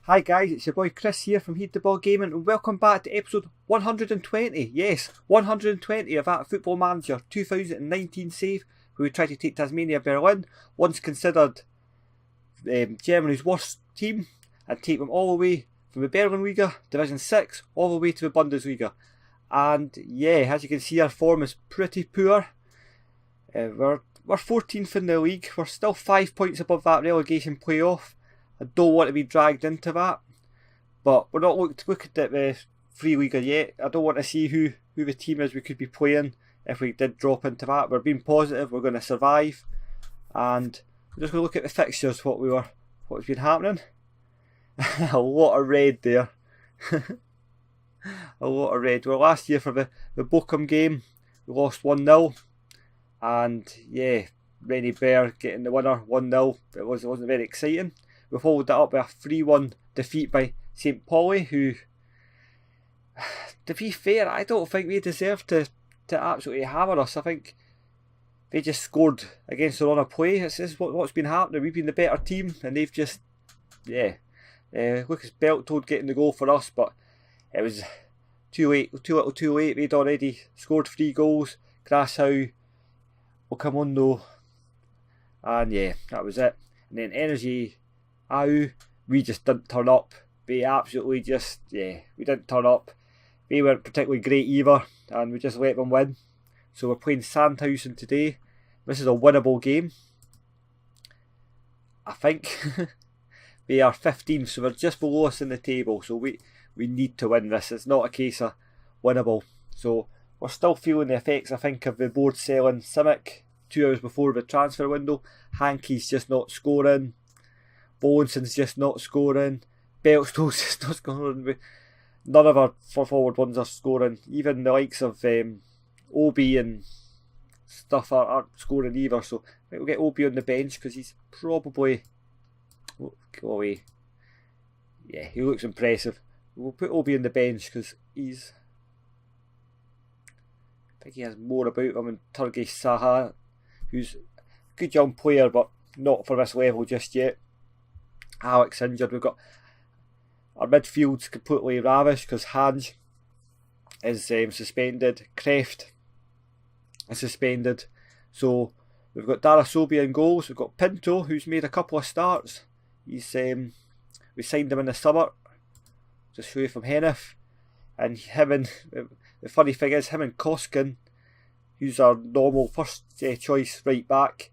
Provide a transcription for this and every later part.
Hi guys, it's your boy Chris here from Heed the Ball Gaming and welcome back to episode 120. Yes, 120 of that Football Manager 2019 save where we try to take Tasmania Berlin, once considered Germany's worst team, and take them all the way from the Berlin Liga, Division 6, all the way to the Bundesliga. And yeah, as you can see, our form is pretty poor. We're 14th in the league. We're still 5 points above that relegation playoff. I don't want to be dragged into that, but we're not looking at the Free Liga yet. I don't want to see who the team is we could be playing if we did drop into that. We're being positive, we're going to survive, and we're just going to look at the fixtures, what's been happening. A lot of red there. A lot of red. Well, last year for the Bochum game, we lost 1-0, and yeah, Rennie Bear getting the winner 1-0. It wasn't very exciting. We followed that up with a 3-1 defeat by St. Pauli, who, to be fair, I don't think they deserved to absolutely hammer us. I think they just scored against their own play. This is what's been happening. We've been the better team, and they've just, Lucas Beltold getting the goal for us, but it was too little too late. They'd already scored 3 goals. Grasshow will come on though, and yeah, that was it. And then Energy we just didn't turn up. We absolutely we didn't turn up. They weren't particularly great either, and we just let them win. So we're playing Sandhausen today. This is a winnable game, I think. They are 15th, so they're just below us in the table, so we need to win this. It's not a case of winnable. So we're still feeling the effects, I think, of the board selling Simic 2 hours before the transfer window. Hankey's just not scoring. Bowenson's just not scoring. Beltstone's just not scoring. None of our forward ones are scoring. Even the likes of Obi and stuff aren't scoring either. So I think we'll get Obi on the bench because he's probably... Go away. Yeah, he looks impressive. We'll put Obi on the bench because he's... I think he has more about him than Turgay Saha, who's a good young player but not for this level just yet. Alex injured. We've got our midfield's completely ravished because Hange is suspended. Kreft is suspended. So we've got Darasobia in goals. We've got Pinto, who's made a couple of starts. He's we signed him in the summer. Just show you from Hennef. And him and the funny thing is, him and Koskin, who's our normal first choice right back,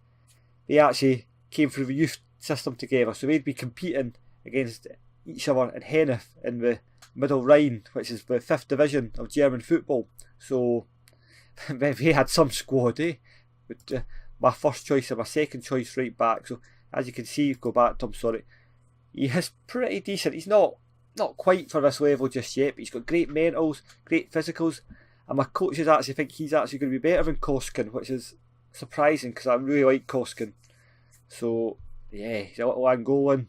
they actually came through the youth system together, so they'd be competing against each other in Hennef in the Middle Rhine, which is the 5th division of German football. So they had some squad, But my first choice and my second choice right back. So as you can see, go back to him. Sorry, he is pretty decent. He's not quite for this level just yet, but he's got great mentals, great physicals, and my coaches actually think he's actually going to be better than Koskin, which is surprising because I really like Koskin. So yeah, he's a little Angolan.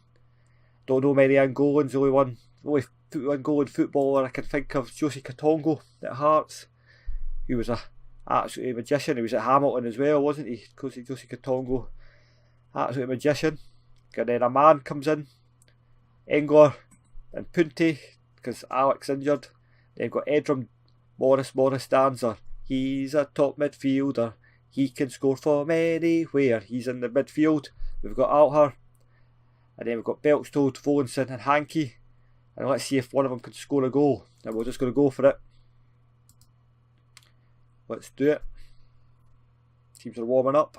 Don't know many Angolans. The only Angolan footballer I can think of is Josie Katongo at Hearts. He was a absolutely magician. He was at Hamilton as well, wasn't he? Josie Katongo, absolute magician. And then a man comes in, Engler and Punti, because Alex injured. Then got Edram Morris Dancer. He's a top midfielder. He can score from anywhere. He's in the midfield. We've got Alher, and then we've got Beltstold, Volenson and Hankey. And let's see if one of them can score a goal. And we're just going to go for it. Let's do it. Teams are warming up.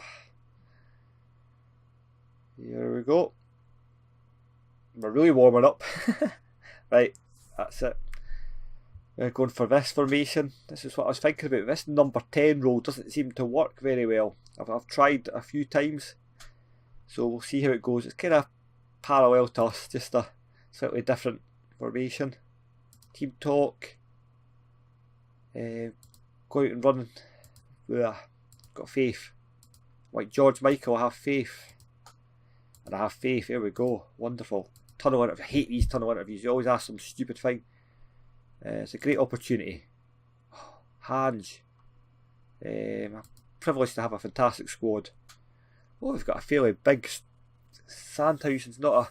Here we go. We're really warming up. Right, that's it. We're going for this formation. This is what I was thinking about. This number 10 role doesn't seem to work very well. I've tried a few times. So we'll see how it goes. It's kind of parallel to us, just a slightly different formation. Team talk. Go out and run. Got faith. Like George Michael, I have faith. And I have faith. There we go. Wonderful. Tunnel interview. I hate these tunnel interviews. You always ask some stupid thing. It's a great opportunity. Hange. I'm privileged to have a fantastic squad. Oh, we've got a fairly big... Sandhausen's not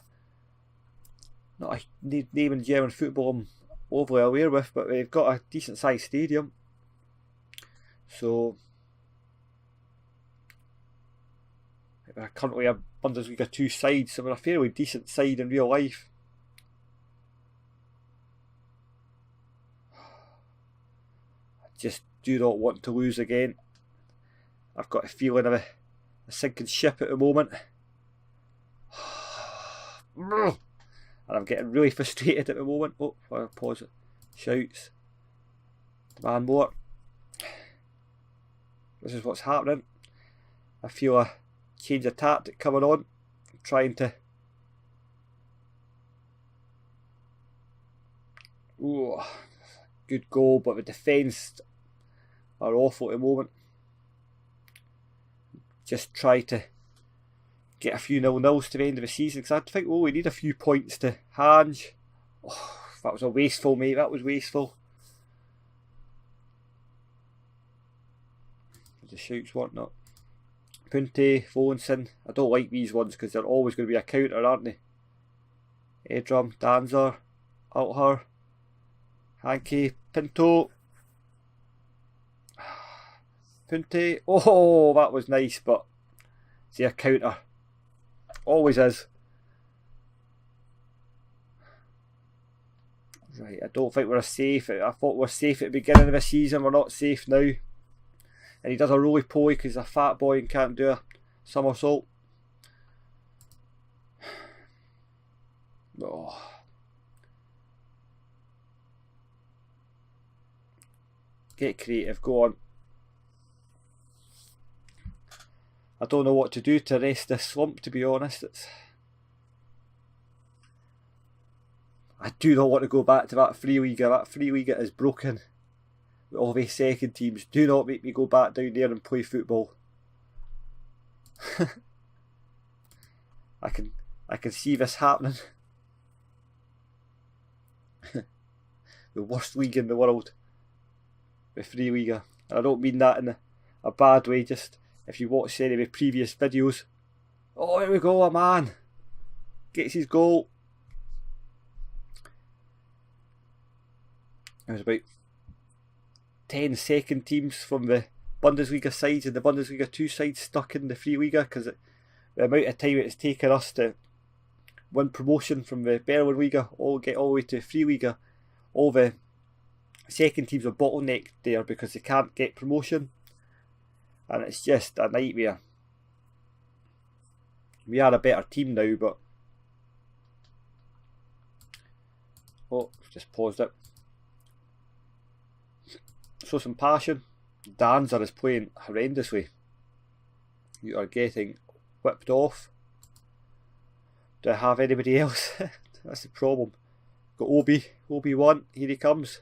not a name in German football I'm overly aware with, but they've got a decent sized stadium. So they're currently a Bundesliga 2 side, so they're a fairly decent side in real life. I just do not want to lose again. I've got a feeling of a sinking ship at the moment. And I'm getting really frustrated at the moment. Oh, I'll pause it. Shouts. Demand more. This is what's happening. I feel a change of tactic coming on. I'm trying to... Ooh, good goal, but the defence are awful at the moment. Just try to get a few 0-0s to the end of the season, because I think, oh, we need a few points to hand. Oh, that was a wasteful, mate. That was wasteful. The shouts, whatnot. Punte, Volenson. I don't like these ones because they're always going to be a counter, aren't they? Edram, Danzer, Alter, Hanke, Pinto. Punte. Oh, that was nice, but see, a counter. Always is. Right, I don't think we're safe. I thought we were safe at the beginning of the season. We're not safe now. And he does a roly-poly because he's a fat boy and can't do a somersault. Oh. Get creative, go on. I don't know what to do to arrest this slump, to be honest. I do not want to go back to that free Liga. That free Liga is broken. With all these second teams. Do not make me go back down there and play football. I can see this happening. The worst league in the world. The free Liga. And I don't mean that in a bad way, just if you watch any of the previous videos. Oh, here we go, a man gets his goal. There's about 10 second teams from the Bundesliga sides and the Bundesliga 2 sides stuck in the free Liga, because the amount of time it's taken us to win promotion from the Berlin Liga, get all the way to free Liga, all the second teams are bottlenecked there because they can't get promotion. And it's just a nightmare. We are a better team now, but... Oh, just paused it. Show some passion. Danzer is playing horrendously. You are getting whipped off. Do I have anybody else? That's the problem. Got Obi-Wan, here he comes.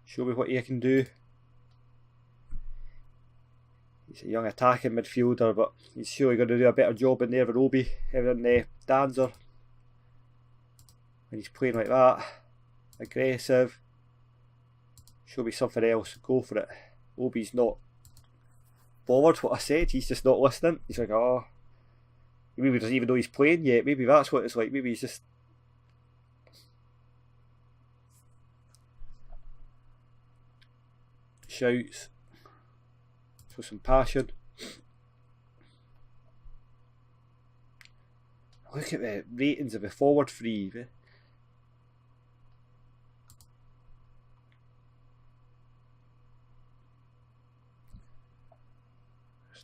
Show me what you can do. He's a young attacking midfielder, but he's surely going to do a better job in there than Obi, than Danzer. When he's playing like that, aggressive. Show me something else, go for it. Obi's not bothered what I said, he's just not listening. He's like, oh, he maybe doesn't even know he's playing yet, maybe that's what it's like, maybe he's just... Shouts. Show some passion. Look at the ratings of the forward three. There's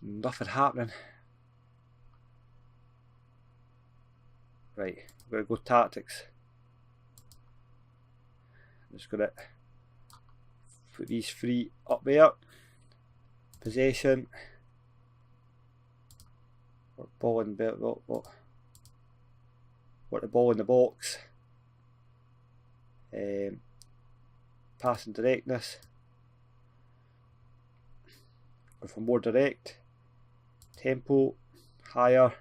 nothing happening. Right, we're going to go tactics. I'm just going to put these three up there. Possession. Ball in the ball in the box. Passing directness. Go for more direct. Tempo higher.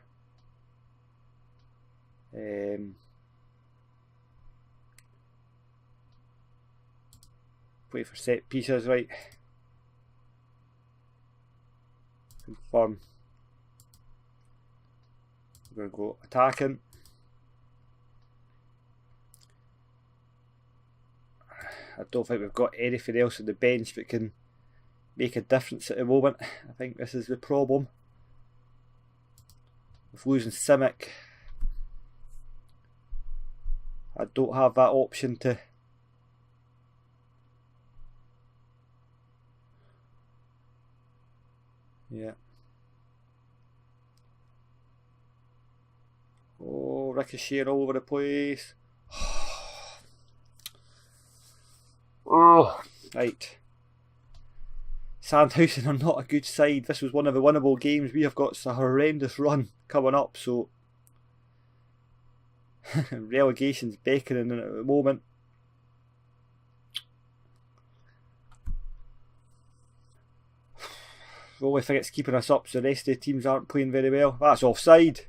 Wait for set pieces, right? Confirm. We're going to go attacking. I don't think we've got anything else on the bench that can make a difference at the moment. I think this is the problem. With losing Simic, I don't have that option to Oh, ricocheting all over the place. Oh, right. Sandhausen are not a good side. This was one of the winnable games. We have got a horrendous run coming up, so relegation's beckoning at the moment. The only thing that's keeping us up is the rest of the teams aren't playing very well. That's offside.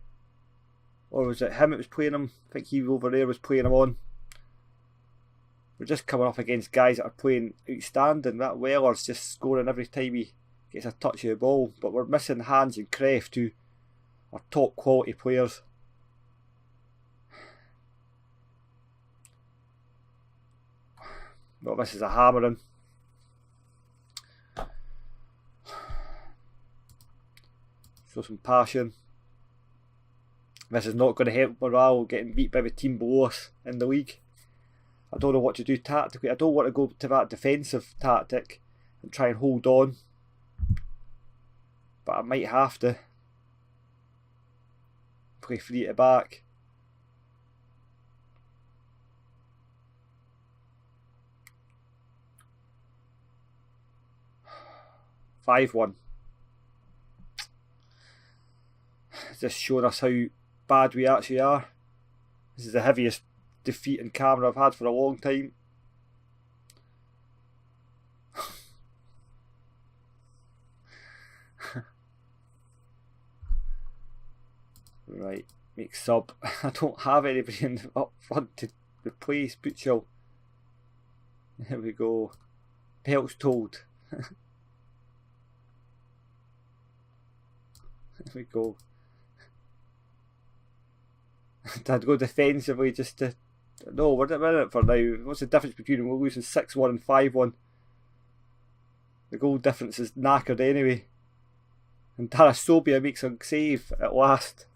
Or was it him that was playing him? I think he over there was playing him on. We're just coming up against guys that are playing outstanding. That Weller's just scoring every time he gets a touch of the ball. But we're missing Hans and Kreft, who are top quality players. Well, this is a hammering. Show some passion. This is not going to help morale, getting beat by the team below us in the league. I don't know what to do tactically. I don't want to go to that defensive tactic and try and hold on. But I might have to play free at the back. (5-1). Just showing us how bad we actually are. This is the heaviest defeat in camera I've had for a long time. Right, make sub. I don't have anybody up front to replace Butchell. There we go. Pelt's told. There we go. I'd go defensively just to... No, we're in it for now. What's the difference between we're losing 6-1 and 5-1? The goal difference is knackered anyway. And Tarasobia makes a save at last.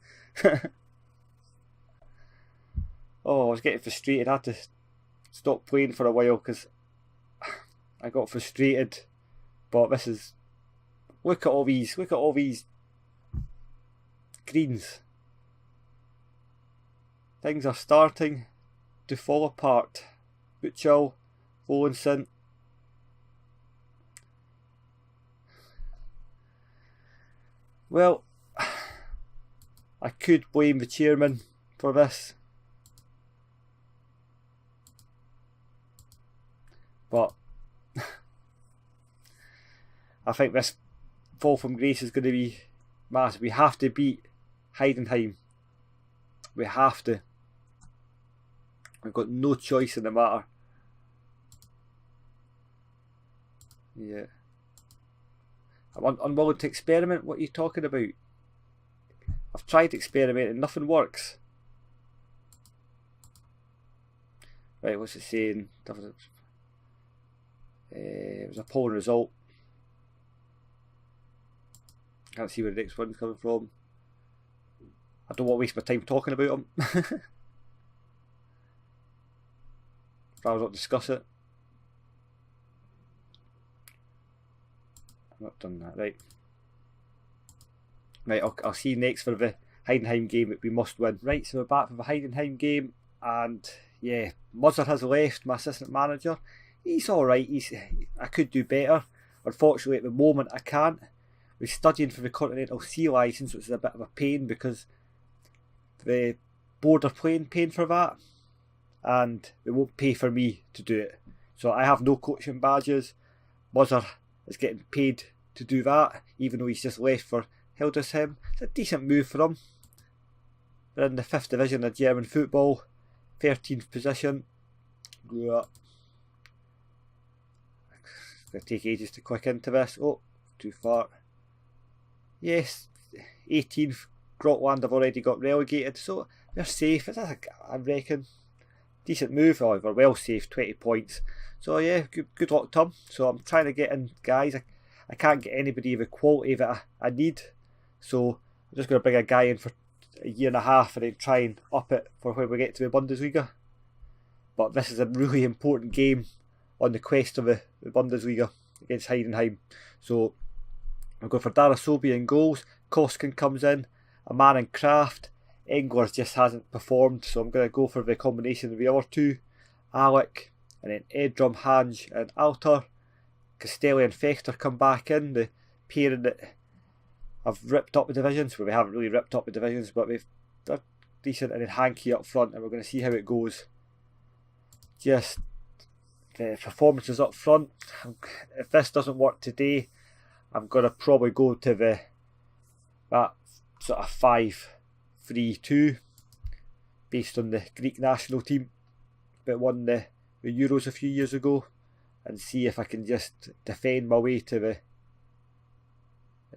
Oh, I was getting frustrated. I had to stop playing for a while because I got frustrated. But this is... Look at all these greens. Things are starting to fall apart. Butchell, Volenson. Well, I could blame the chairman for this. But I think this fall from grace is going to be massive. We have to beat Heidenheim. We have to. We've got no choice in the matter. Yeah. I'm unwilling to experiment. What are you talking about? I've tried experimenting, nothing works. Right, what's it saying? It was a polling result. Can't see where the next one's coming from. I don't want to waste my time talking about them. I'll not discuss it. I've not done that, right. Right, I'll see you next for the Heidenheim game that we must win. Right, so we're back for the Heidenheim game, and yeah, Muzzer has left, my assistant manager. He's alright, I could do better. Unfortunately at the moment I can't. We're studying for the Continental C licence, which is a bit of a pain because the board are paying for that, and they won't pay for me to do it. So I have no coaching badges. Muzzer is getting paid to do that, even though he's just left for Hildesheim. It's a decent move for him. They're in the 5th division of German football, 13th position. Yeah. It's going to take ages to click into this. Oh, too far. Yes, 18th. Grotland have already got relegated, so they're safe. I reckon decent move. However, well saved, 20 points. So yeah, good luck to him. So I'm trying to get in guys. I can't get anybody of the quality that I need. So I'm just going to bring a guy in for a year and a half and then try and up it for when we get to the Bundesliga. But this is a really important game on the quest of the Bundesliga against Heidenheim. So I'm going for Darasobi in goals. Koskin comes in. A man in Kraft. Englers just hasn't performed, so I'm going to go for the combination of the other two. Alec, and then Edrum, Hange and Alter. Castelli and Fechter come back in. The pairing that have ripped up the divisions. Well, we haven't really ripped up the divisions, but they're decent. And then Hankey up front, and we're going to see how it goes. Just the performances up front. If this doesn't work today, I'm going to probably go to that sort of 5-3-2 based on the Greek national team that won the Euros a few years ago, and see if I can just defend my way to the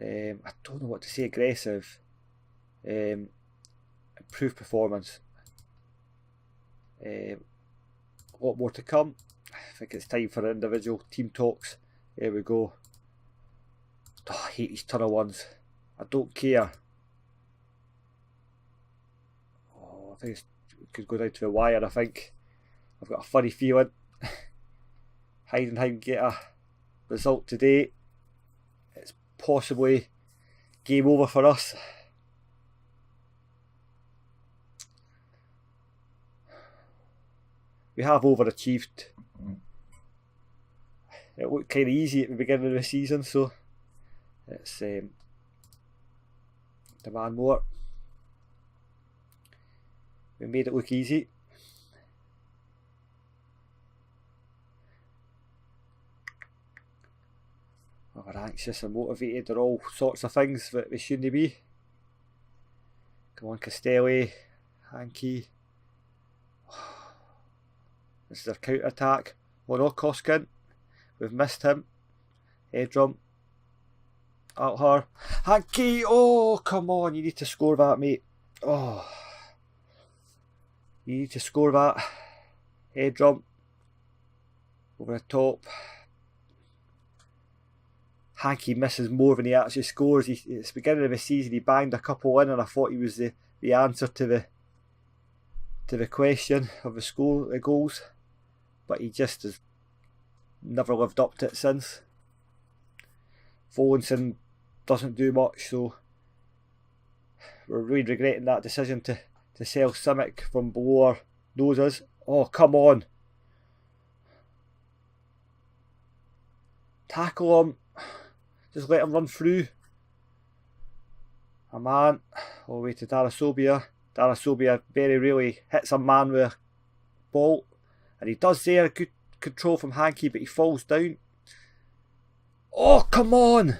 I don't know what to say, aggressive, improved performance. A lot more to come. I think it's time for individual team talks. Here we go. Oh, I hate these tunnel ones. I don't care. Oh, I think it could go down to the wire. I think I've got a funny feeling Heidenheim get a result today. It's possibly game over for us. We have overachieved. It looked kind of easy at the beginning of the season, so it's demand more. We made it look easy. Oh, we're anxious and motivated. They're all sorts of things that we shouldn't be. Come on, Castelli, Hankey. This is their counter attack. Oh no, Koskin. We've missed him. Edrum. Alter. Hankey. Oh, come on. You need to score that, mate. Oh. You need to score that. Edrum. Over the top. Hankey misses more than he actually scores. It's the beginning of the season, he banged a couple in, and I thought he was the answer to the question of the goals. But he just has never lived up to it since. Volenson doesn't do much, so we're really regretting that decision to sell Simic from below our noses. Oh, come on. Tackle him. Just let him run through. A man all the way to Darasobia. Darasobia very rarely hits a man with a ball. And he does there, good control from Hankey, but he falls down. Oh, come on!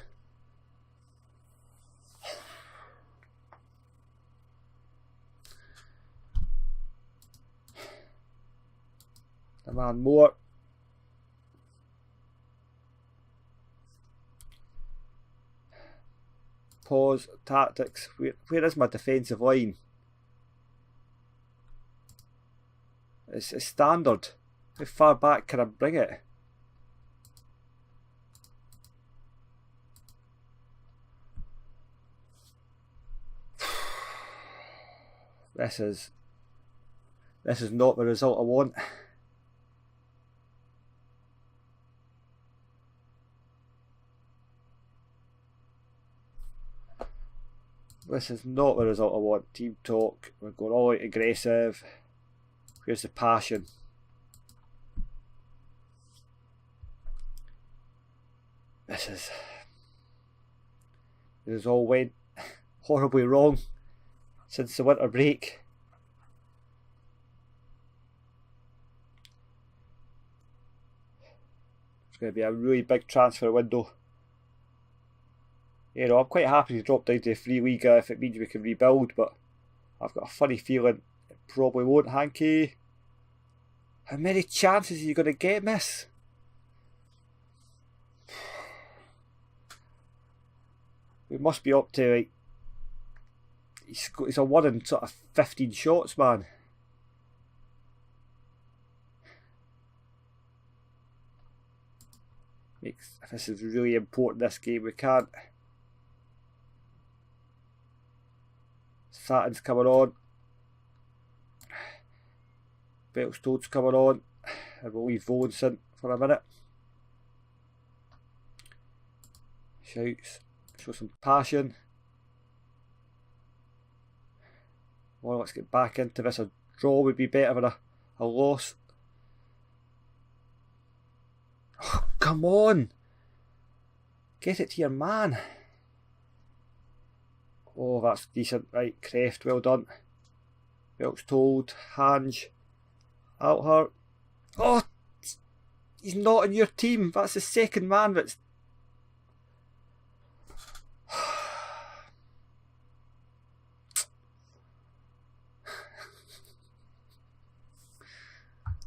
The man more. Pause, tactics. Where is my defensive line? It's standard. How far back can I bring it? This is not the result I want. This is not the result I want. Team talk. We're going all out aggressive. Where's the passion? This has all went horribly wrong since the winter break. It's going to be a really big transfer window. You know, I'm quite happy to drop down to the Free Liga if it means we can rebuild, but I've got a funny feeling it probably won't. Hankey. How many chances are you going to get, miss? We must be up to like... He's a 1 in sort of 15 shots, man. This is really important, this game. We can't. Saturn's coming on. Belstone's coming on. And we'll leave Volens in for a minute. Shouts. Show some passion. Well, let's get back into this. A draw would be better than a loss. Oh, come on! Get it to your man. Oh, that's decent. Right, Kreft, well done. Belt's told. Hange. Out her. Oh! He's not in your team. That's the second man that's...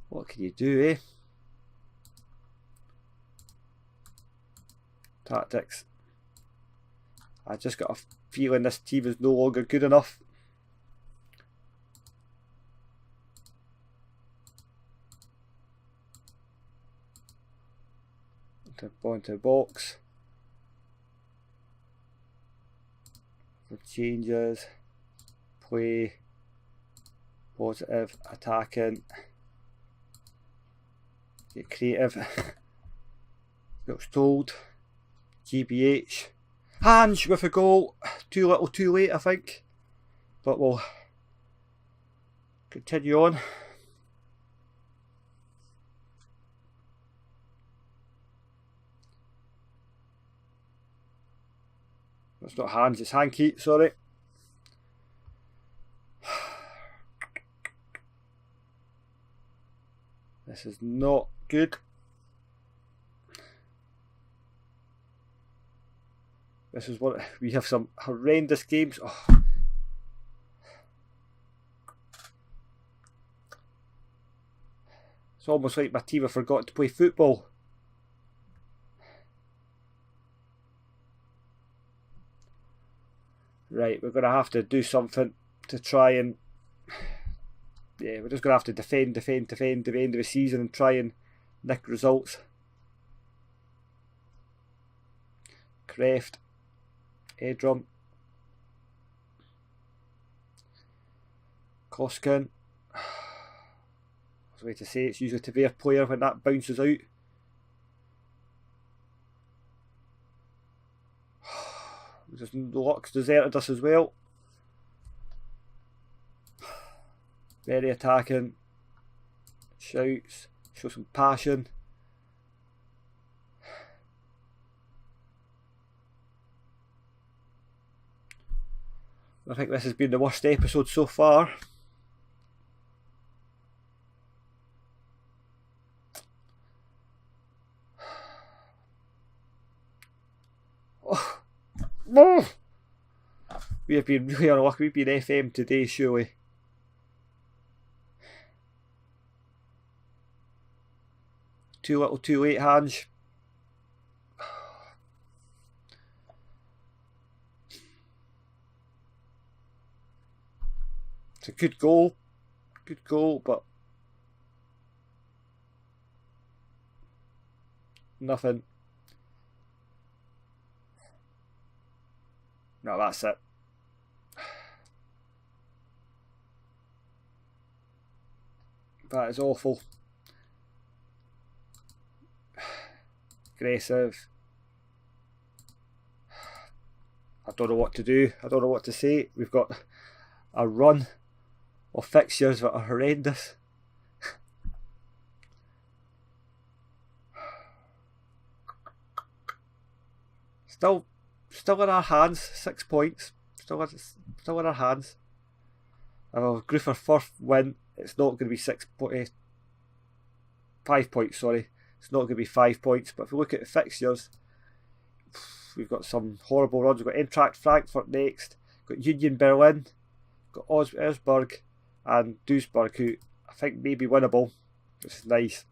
What can you do, eh? Tactics. I just got a feeling this team is no longer good enough. Into the box. For changes. Play. Positive. Attacking. Get creative. Looks told. GBH. Hange with a goal. Too little too late, I think. But we'll continue on. It's not Hange, it's Hanky, sorry. This is not good. This is what we have, some horrendous games. Oh. It's almost like my team have forgotten to play football. Right, we're going to have to do something to try and... Yeah, we're just going to have to defend to the end of the season and try and nick results. Kreft. Edrum. Koskin. I was going to say it's usually to their player when that bounces out. Just Locke's deserted us as well. Very attacking. Shouts. Show some passion. I think this has been the worst episode so far. Oh. No. We have been really unlucky. We've been FM today, surely. Too little, too late, Hange. It's a good goal, but nothing. No, that's it. That is awful. Aggressive. I don't know what to do. I don't know what to say. We've got a run of fixtures that are horrendous. Still in our hands. 6 points. Still in our hands. If I go for first win, it's not going to be 5 points. Sorry, it's not going to be 5 points. But if we look at the fixtures, we've got some horrible runs. We've got Eintracht Frankfurt next. We've got Union Berlin. We've got Augsburg and Duisburg, who I think may be winnable, which is nice.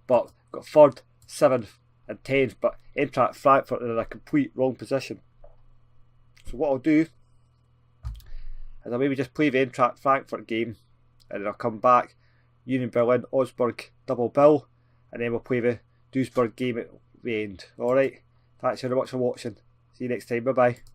But we've got 3rd, 7th and 10th, but Eintracht Frankfurt are in a complete wrong position. So what I'll do is I'll maybe just play the Eintracht Frankfurt game, and then I'll come back, Union Berlin, Augsburg double bill, and then we'll play the Duisburg game at the end. Alright, thanks very much for watching. See you next time, bye bye.